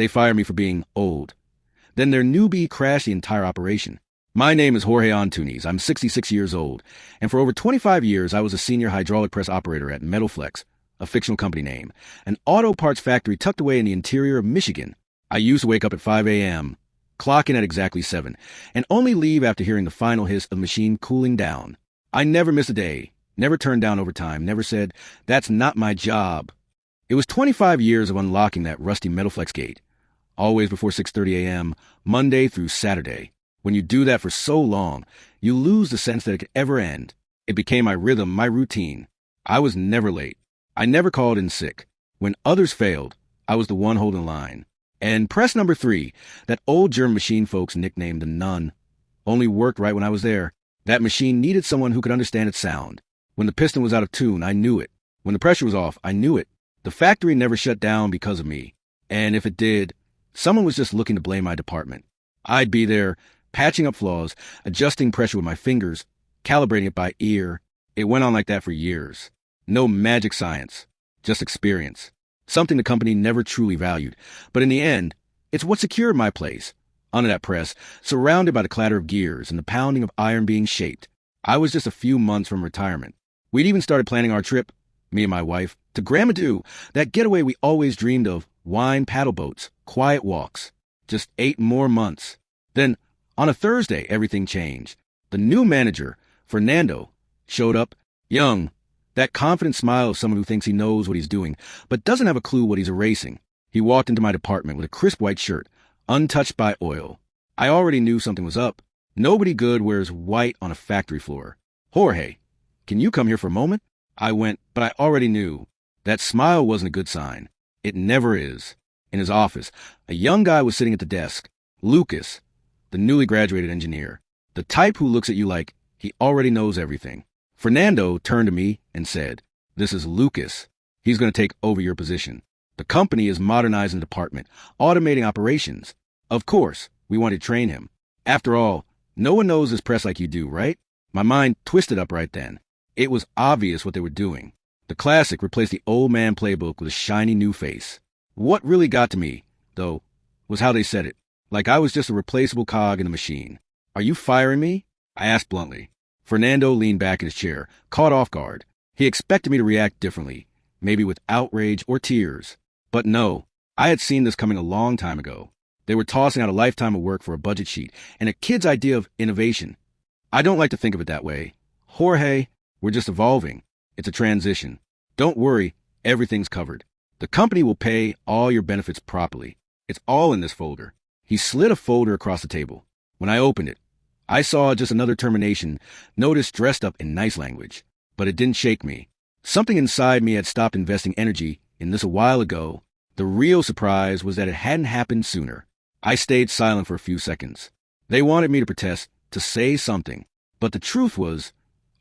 They fired me for being old. Then their newbie crashed the entire operation. My name is Jorge Antunes. I'm 66 years old, and for over 25 years I was a senior hydraulic press operator at Metalflex, a fictional company name, an auto parts factory tucked away in the interior of Michigan. I used to wake up at 5 a.m., clock in at exactly 7, and only leave after hearing the final hiss of the machine cooling down. I never missed a day, never turned down overtime, never said, "That's not my job." It was 25 years of unlocking that rusty Metalflex gate, always before 6:30 a.m., Monday through Saturday. When you do that for so long, you lose the sense that it could ever end. It became my rhythm, my routine. I was never late. I never called in sick. When others failed, I was the one holding the line. And press number 3, that old German machine folks nicknamed the Nun, only worked right when I was there. That machine needed someone who could understand its sound. When the piston was out of tune, I knew it. When the pressure was off, I knew it. The factory never shut down because of me. And if it did, someone was just looking to blame my department. I'd be there, patching up flaws, adjusting pressure with my fingers, calibrating it by ear. It went on like that for years. No magic science, just experience. Something the company never truly valued. But in the end, it's what secured my place. Under that press, surrounded by the clatter of gears and the pounding of iron being shaped, I was just a few months from retirement. We'd even started planning our trip, me and my wife, to Grandma, that getaway we always dreamed of, wine paddle boats, quiet walks. Just 8 more months. Then, on a Thursday, everything changed. The new manager, Fernando, showed up, young, that confident smile of someone who thinks he knows what he's doing, but doesn't have a clue what he's erasing. He walked into my department with a crisp white shirt, untouched by oil. I already knew something was up. Nobody good wears white on a factory floor. "Jorge, can you come here for a moment?" I went, but I already knew. That smile wasn't a good sign. It never is. In his office, a young guy was sitting at the desk. Lucas, the newly graduated engineer. The type who looks at you like he already knows everything. Fernando turned to me and said, "This is Lucas. He's going to take over your position. The company is modernizing the department, automating operations. Of course, we want to train him. After all, no one knows this press like you do, right?" My mind twisted up right then. It was obvious what they were doing. The classic replaced the old man playbook with a shiny new face. What really got to me, though, was how they said it, like I was just a replaceable cog in the machine. "Are you firing me?" I asked bluntly. Fernando leaned back in his chair, caught off guard. He expected me to react differently, maybe with outrage or tears. But no, I had seen this coming a long time ago. They were tossing out a lifetime of work for a budget sheet and a kid's idea of innovation. I don't like to think of it that way. "Jorge, we're just evolving. It's a transition. Don't worry, everything's covered. The company will pay all your benefits properly. It's all in this folder." He slid a folder across the table. When I opened it, I saw just another termination, notice dressed up in nice language. But it didn't shake me. Something inside me had stopped investing energy in this a while ago. The real surprise was that it hadn't happened sooner. I stayed silent for a few seconds. They wanted me to protest, to say something. But the truth was,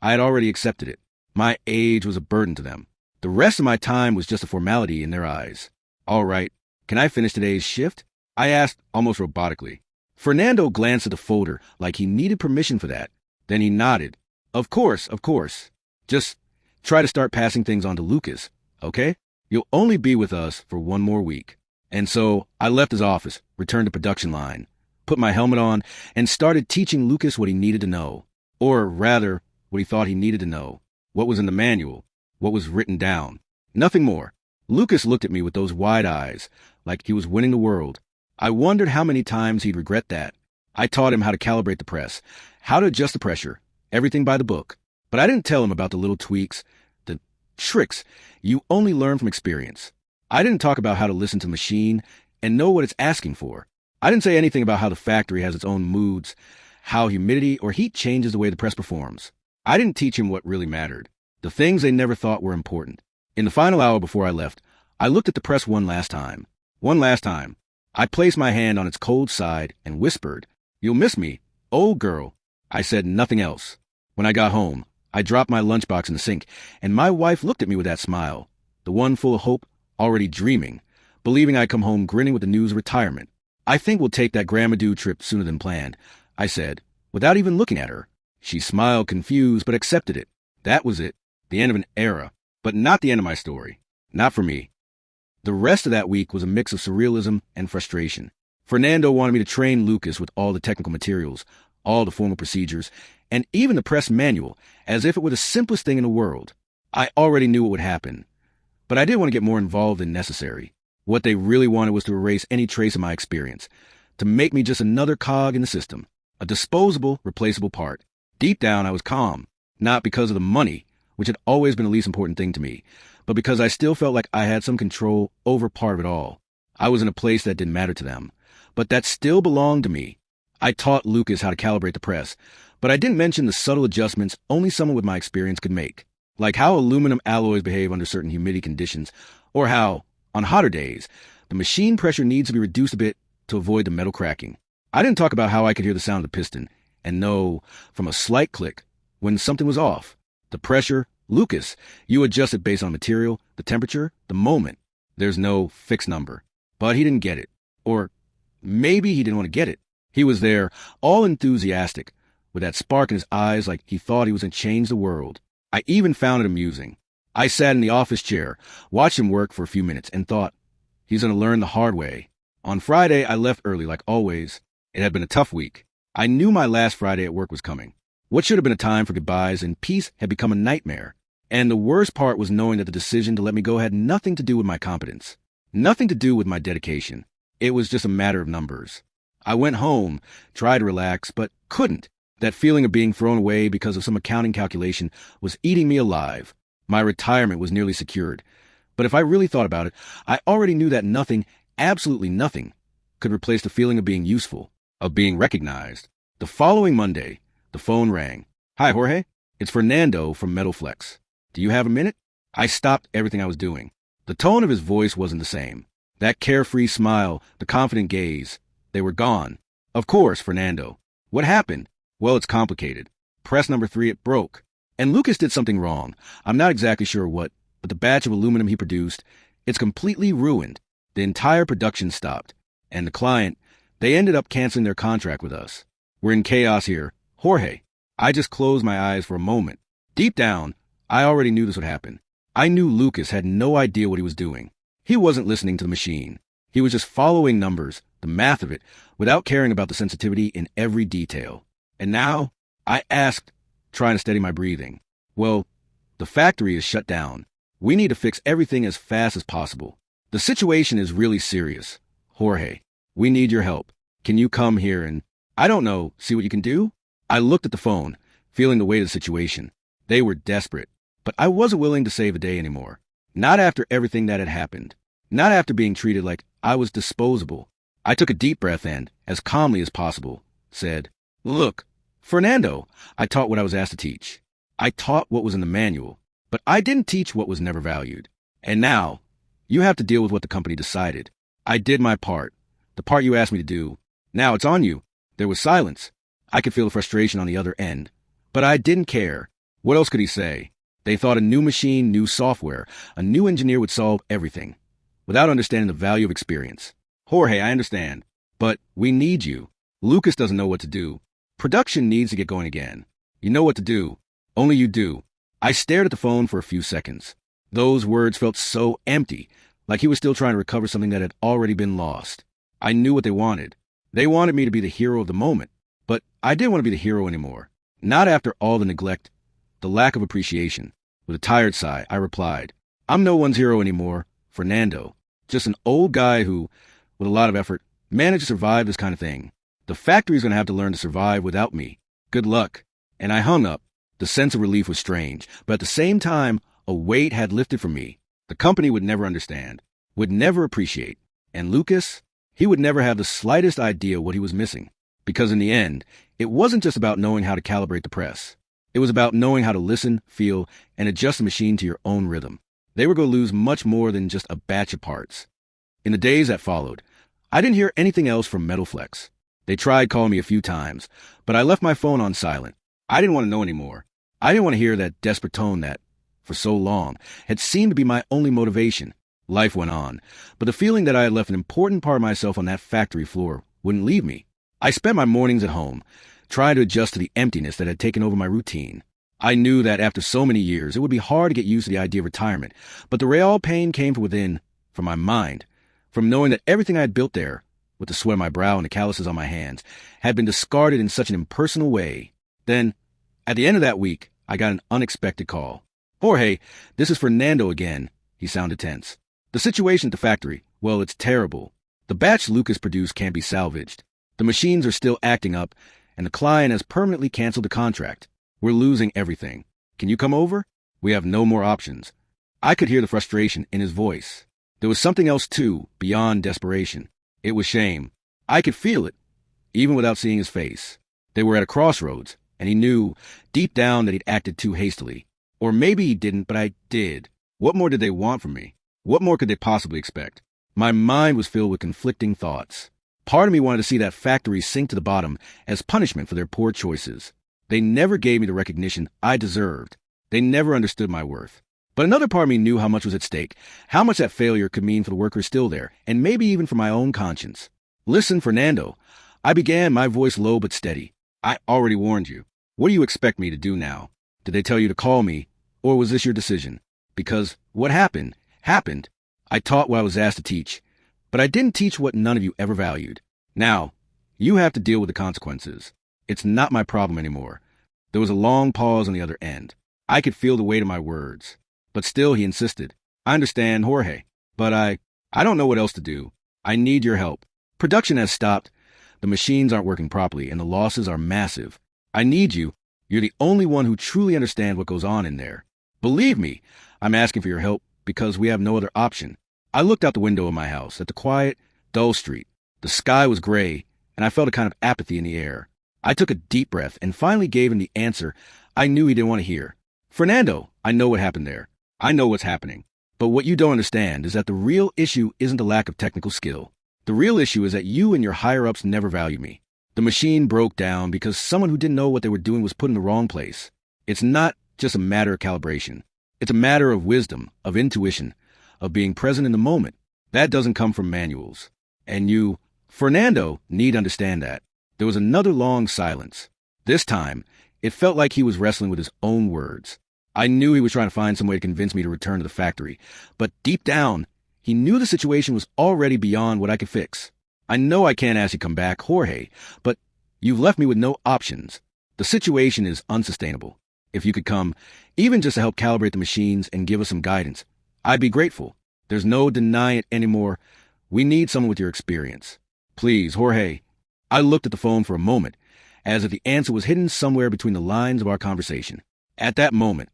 I had already accepted it. My age was a burden to them. The rest of my time was just a formality in their eyes. "All right, can I finish today's shift?" I asked almost robotically. Fernando glanced at the folder like he needed permission for that. Then he nodded. Of course. Just try to start passing things on to Lucas, okay? You'll only be with us for 1 more week." And so I left his office, returned to production line, put my helmet on, and started teaching Lucas what he needed to know. Or rather, what he thought he needed to know. What was in the manual. What was written down. Nothing more. Lucas looked at me with those wide eyes, like he was winning the world. I wondered how many times he'd regret that. I taught him how to calibrate the press, how to adjust the pressure, everything by the book. But I didn't tell him about the little tweaks, the tricks you only learn from experience. I didn't talk about how to listen to the machine and know what it's asking for. I didn't say anything about how the factory has its own moods, how humidity or heat changes the way the press performs. I didn't teach him what really mattered, the things they never thought were important. In the final hour before I left, I looked at the press one last time. I placed my hand on its cold side and whispered, "You'll miss me, old girl." I said nothing else. When I got home, I dropped my lunchbox in the sink, and my wife looked at me with that smile, the one full of hope, already dreaming, believing I'd come home grinning with the news of retirement. "I think we'll take that Grandma trip sooner than planned," I said, without even looking at her. She smiled, confused, but accepted it. That was it, the end of an era, but not the end of my story. Not for me. The rest of that week was a mix of surrealism and frustration. Fernando wanted me to train Lucas with all the technical materials, all the formal procedures, and even the press manual, as if it were the simplest thing in the world. I already knew what would happen, but I didn't want to get more involved than necessary. What they really wanted was to erase any trace of my experience, to make me just another cog in the system, a disposable, replaceable part. Deep down, I was calm, not because of the money, which had always been the least important thing to me, but because I still felt like I had some control over part of it all. I was in a place that didn't matter to them, but that still belonged to me. I taught Lucas how to calibrate the press, but I didn't mention the subtle adjustments only someone with my experience could make, like how aluminum alloys behave under certain humidity conditions, or how, on hotter days, the machine pressure needs to be reduced a bit to avoid the metal cracking. I didn't talk about how I could hear the sound of the piston and know from a slight click when something was off. The pressure, Lucas, you adjust it based on material, the temperature, the moment. There's no fixed number. But he didn't get it. Or maybe he didn't want to get it. He was there, all enthusiastic, with that spark in his eyes like he thought he was going to change the world. I even found it amusing. I sat in the office chair, watched him work for a few minutes, and thought, he's going to learn the hard way. On Friday, I left early, like always. It had been a tough week. I knew my last Friday at work was coming. What should have been a time for goodbyes and peace had become a nightmare. And the worst part was knowing that the decision to let me go had nothing to do with my competence, nothing to do with my dedication. It was just a matter of numbers. I went home, tried to relax, but couldn't. That feeling of being thrown away because of some accounting calculation was eating me alive. My retirement was nearly secured. But if I really thought about it, I already knew that nothing, absolutely nothing, could replace the feeling of being useful, of being recognized. The following Monday, the phone rang. Hi, Jorge. It's Fernando from Metalflex. Do you have a minute? I stopped everything I was doing. The tone of his voice wasn't the same. That carefree smile, the confident gaze, they were gone. Of course, Fernando. What happened? Well, it's complicated. Press number 3, it broke. And Lucas did something wrong. I'm not exactly sure what, but the batch of aluminum he produced, it's completely ruined. The entire production stopped. And the client, they ended up canceling their contract with us. We're in chaos here. Jorge, I just closed my eyes for a moment. Deep down, I already knew this would happen. I knew Lucas had no idea what he was doing. He wasn't listening to the machine. He was just following numbers, the math of it, without caring about the sensitivity in every detail. And now, I asked, trying to steady my breathing. Well, the factory is shut down. We need to fix everything as fast as possible. The situation is really serious. Jorge, we need your help. Can you come here and, I don't know, see what you can do? I looked at the phone, feeling the weight of the situation. They were desperate, but I wasn't willing to save the day anymore. Not after everything that had happened. Not after being treated like I was disposable. I took a deep breath and, as calmly as possible, said, Look, Fernando, I taught what I was asked to teach. I taught what was in the manual, but I didn't teach what was never valued. And now, you have to deal with what the company decided. I did my part, the part you asked me to do. Now it's on you. There was silence. I could feel the frustration on the other end. But I didn't care. What else could he say? They thought a new machine, new software, a new engineer would solve everything, without understanding the value of experience. Jorge, I understand, but we need you. Lucas doesn't know what to do. Production needs to get going again. You know what to do. Only you do. I stared at the phone for a few seconds. Those words felt so empty, like he was still trying to recover something that had already been lost. I knew what they wanted. They wanted me to be the hero of the moment, but I didn't want to be the hero anymore. Not after all the neglect, the lack of appreciation. With a tired sigh, I replied, I'm no one's hero anymore, Fernando. Just an old guy who, with a lot of effort, managed to survive this kind of thing. The factory's going to have to learn to survive without me. Good luck. And I hung up. The sense of relief was strange, but at the same time, a weight had lifted from me. The company would never understand, would never appreciate. And Lucas, he would never have the slightest idea what he was missing. Because in the end, it wasn't just about knowing how to calibrate the press. It was about knowing how to listen, feel, and adjust the machine to your own rhythm. They were going to lose much more than just a batch of parts. In the days that followed, I didn't hear anything else from Metalflex. They tried calling me a few times, but I left my phone on silent. I didn't want to know anymore. I didn't want to hear that desperate tone that, for so long, had seemed to be my only motivation. Life went on, but the feeling that I had left an important part of myself on that factory floor wouldn't leave me. I spent my mornings at home, trying to adjust to the emptiness that had taken over my routine. I knew that after so many years, it would be hard to get used to the idea of retirement, but the real pain came from within, from my mind, from knowing that everything I had built there, with the sweat on my brow and the calluses on my hands, had been discarded in such an impersonal way. Then, at the end of that week, I got an unexpected call. "Jorge, this is Fernando again." He sounded tense. "The situation at the factory, well, it's terrible. The batch Lucas produced can't be salvaged. The machines are still acting up, and the client has permanently canceled the contract. We're losing everything. Can you come over? We have no more options." I could hear the frustration in his voice. There was something else, too, beyond desperation. It was shame. I could feel it, even without seeing his face. They were at a crossroads, and he knew, deep down, that he'd acted too hastily. Or maybe he didn't, but I did. What more did they want from me? What more could they possibly expect? My mind was filled with conflicting thoughts. Part of me wanted to see that factory sink to the bottom as punishment for their poor choices. They never gave me the recognition I deserved. They never understood my worth. But another part of me knew how much was at stake, how much that failure could mean for the workers still there, and maybe even for my own conscience. "Listen, Fernando," I began, my voice low but steady. "I already warned you. What do you expect me to do now? Did they tell you to call me, or was this your decision? Because what happened, happened. I taught what I was asked to teach, but I didn't teach what none of you ever valued. Now, you have to deal with the consequences. It's not my problem anymore." There was a long pause on the other end. I could feel the weight of my words. But still, he insisted. "I understand, Jorge, but I don't know what else to do. I need your help. Production has stopped. The machines aren't working properly, and the losses are massive. I need you. You're the only one who truly understands what goes on in there. Believe me, I'm asking for your help because we have no other option." I looked out the window of my house at the quiet, dull street. The sky was gray, and I felt a kind of apathy in the air. I took a deep breath and finally gave him the answer I knew he didn't want to hear. "Fernando, I know what happened there. I know what's happening. But what you don't understand is that the real issue isn't the lack of technical skill. The real issue is that you and your higher-ups never value me. The machine broke down because someone who didn't know what they were doing was put in the wrong place. It's not just a matter of calibration. It's a matter of wisdom, of intuition, of being present in the moment. That doesn't come from manuals. And you, Fernando, need understand that." There was another long silence. This time, it felt like he was wrestling with his own words. I knew he was trying to find some way to convince me to return to the factory, but deep down, he knew the situation was already beyond what I could fix. "I know I can't ask you to come back, Jorge, but you've left me with no options. The situation is unsustainable. If you could come, even just to help calibrate the machines and give us some guidance, I'd be grateful. There's no denying it anymore. We need someone with your experience. Please, Jorge." I looked at the phone for a moment, as if the answer was hidden somewhere between the lines of our conversation. At that moment,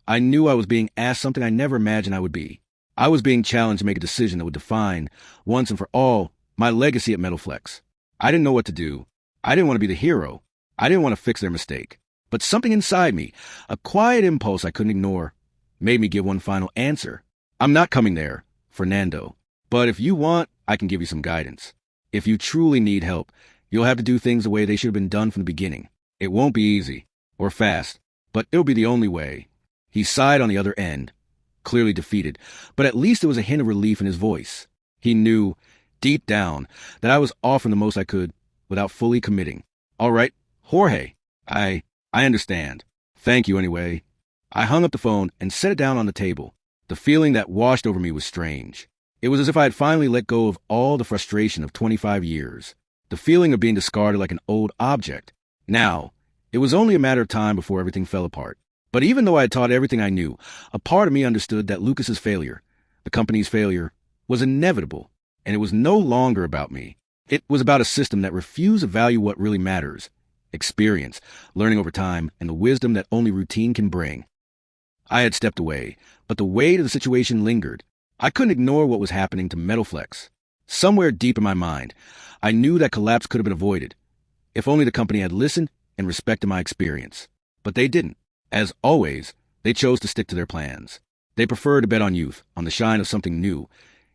I knew I was being asked something I never imagined I would be. I was being challenged to make a decision that would define, once and for all, my legacy at Metalflex. I didn't know what to do. I didn't want to be the hero. I didn't want to fix their mistake. But something inside me, a quiet impulse I couldn't ignore, made me give one final answer. "I'm not coming there, Fernando. But if you want, I can give you some guidance. If you truly need help, you'll have to do things the way they should have been done from the beginning. It won't be easy, or fast, but it'll be the only way." He sighed on the other end, clearly defeated, but at least there was a hint of relief in his voice. He knew, deep down, that I was offering the most I could without fully committing. "All right, Jorge, I understand. Thank you anyway." I hung up the phone and set it down on the table. The feeling that washed over me was strange. It was as if I had finally let go of all the frustration of 25 years. The feeling of being discarded like an old object. Now, it was only a matter of time before everything fell apart. But even though I had taught everything I knew, a part of me understood that Lucas's failure, the company's failure, was inevitable, and it was no longer about me. It was about a system that refused to value what really matters: experience, learning over time, and the wisdom that only routine can bring. I had stepped away, but the weight of the situation lingered. I couldn't ignore what was happening to Metalflex. Somewhere deep in my mind, I knew that collapse could have been avoided, if only the company had listened and respected my experience. But they didn't. As always, they chose to stick to their plans. They preferred to bet on youth, on the shine of something new,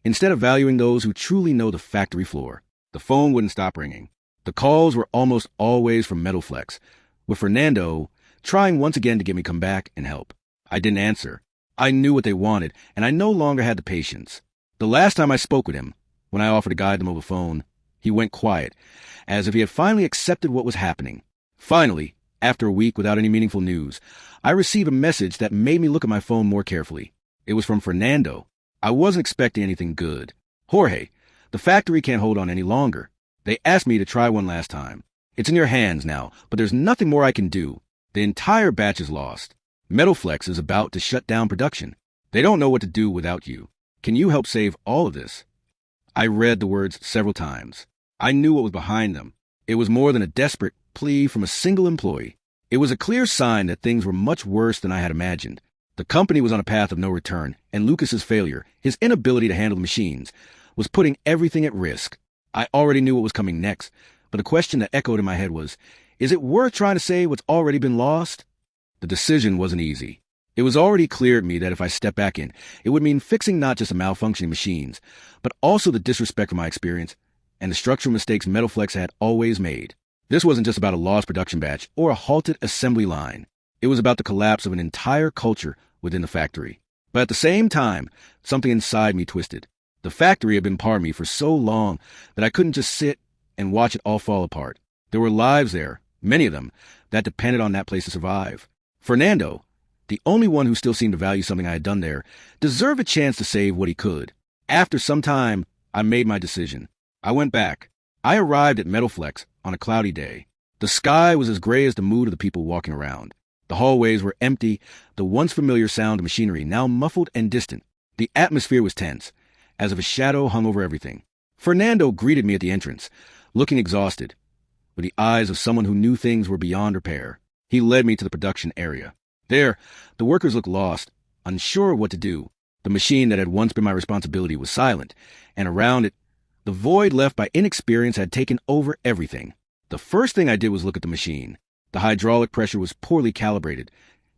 instead of valuing those who truly know the factory floor. The phone wouldn't stop ringing. The calls were almost always from Metalflex, with Fernando trying once again to get me to come back and help. I didn't answer. I knew what they wanted, and I no longer had the patience. The last time I spoke with him, when I offered to guide them over the phone, he went quiet, as if he had finally accepted what was happening. Finally, after a week without any meaningful news, I received a message that made me look at my phone more carefully. It was from Fernando. I wasn't expecting anything good. Jorge, the factory can't hold on any longer. They asked me to try one last time. It's in your hands now, but there's nothing more I can do. The entire batch is lost. Metalflex is about to shut down production. They don't know what to do without you. Can you help save all of this? I read the words several times. I knew what was behind them. It was more than a desperate plea from a single employee. It was a clear sign that things were much worse than I had imagined. The company was on a path of no return, and Lucas's failure, his inability to handle the machines, was putting everything at risk. I already knew what was coming next, but the question that echoed in my head was, is it worth trying to save what's already been lost? The decision wasn't easy. It was already clear to me that if I stepped back in, it would mean fixing not just the malfunctioning machines, but also the disrespect of my experience and the structural mistakes Metalflex had always made. This wasn't just about a lost production batch or a halted assembly line. It was about the collapse of an entire culture within the factory. But at the same time, something inside me twisted. The factory had been part of me for so long that I couldn't just sit and watch it all fall apart. There were lives there, many of them, that depended on that place to survive. Fernando, the only one who still seemed to value something I had done there, deserved a chance to save what he could. After some time, I made my decision. I went back. I arrived at Metalflex on a cloudy day. The sky was as gray as the mood of the people walking around. The hallways were empty, the once familiar sound of machinery now muffled and distant. The atmosphere was tense, as if a shadow hung over everything. Fernando greeted me at the entrance, looking exhausted, with the eyes of someone who knew things were beyond repair. He led me to the production area. There, the workers looked lost, unsure of what to do. The machine that had once been my responsibility was silent, and around it, the void left by inexperience had taken over everything. The first thing I did was look at the machine. The hydraulic pressure was poorly calibrated,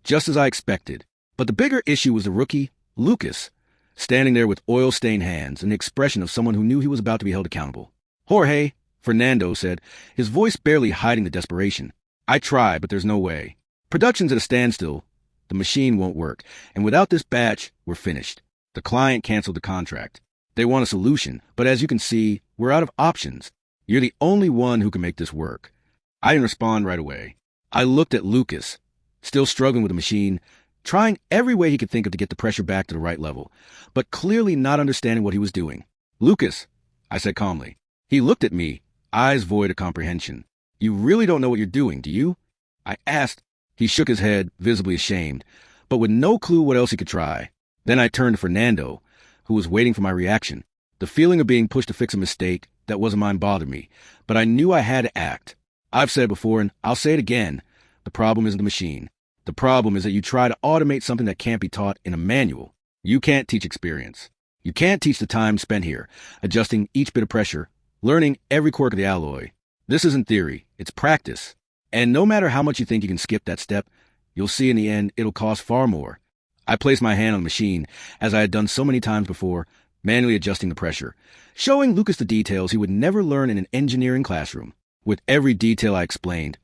just as I expected. But the bigger issue was the rookie, Lucas, standing there with oil-stained hands and the expression of someone who knew he was about to be held accountable. Jorge, Fernando said, his voice barely hiding the desperation. I tried, but there's no way. Production's at a standstill. The machine won't work, and without this batch, we're finished. The client canceled the contract. They want a solution, but as you can see, we're out of options. You're the only one who can make this work. I didn't respond right away. I looked at Lucas, still struggling with the machine, trying every way he could think of to get the pressure back to the right level, but clearly not understanding what he was doing. Lucas, I said calmly. He looked at me, eyes void of comprehension. You really don't know what you're doing, do you? I asked. He shook his head, visibly ashamed, but with no clue what else he could try. Then I turned to Fernando, who was waiting for my reaction. The feeling of being pushed to fix a mistake that wasn't mine bothered me, but I knew I had to act. I've said it before, and I'll say it again. The problem isn't the machine. The problem is that you try to automate something that can't be taught in a manual. You can't teach experience. You can't teach the time spent here, adjusting each bit of pressure, learning every quirk of the alloy. This isn't theory, it's practice. And no matter how much you think you can skip that step, you'll see in the end it'll cost far more. I placed my hand on the machine, as I had done so many times before, manually adjusting the pressure, showing Lucas the details he would never learn in an engineering classroom. With every detail I explained,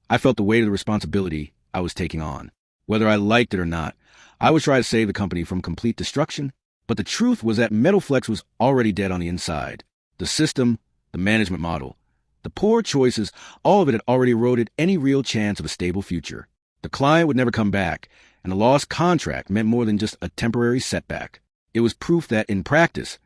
I felt the weight of the responsibility I was taking on. Whether I liked it or not, I was trying to save the company from complete destruction, but the truth was that Metalflex was already dead on the inside. The system, the management model, the poor choices, all of it had already eroded any real chance of a stable future. The client would never come back, and the lost contract meant more than just a temporary setback. It was proof that, in practice,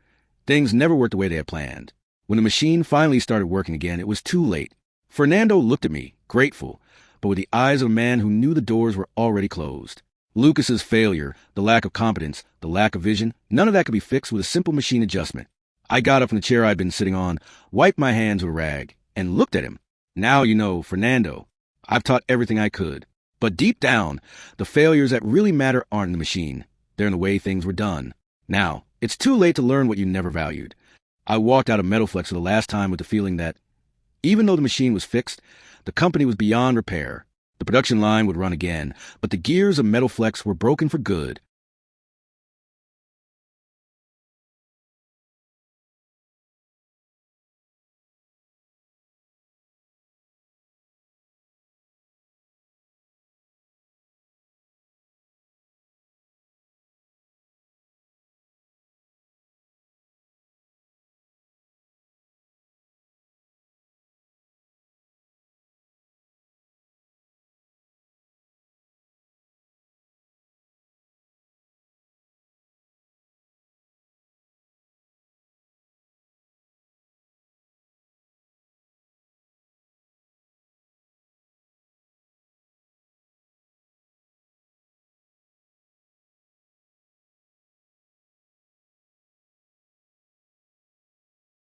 things never worked the way they had planned. When the machine finally started working again, it was too late. Fernando looked at me, grateful, but with the eyes of a man who knew the doors were already closed. Lucas's failure, the lack of competence, the lack of vision, none of that could be fixed with a simple machine adjustment. I got up from the chair I'd been sitting on, wiped my hands with a rag, and looked at him. Now you know, Fernando, I've taught everything I could. But deep down, the failures that really matter aren't in the machine. They're in the way things were done. Now, it's too late to learn what you never valued. I walked out of Metalflex for the last time with the feeling that, even though the machine was fixed, the company was beyond repair. The production line would run again, but the gears of Metalflex were broken for good.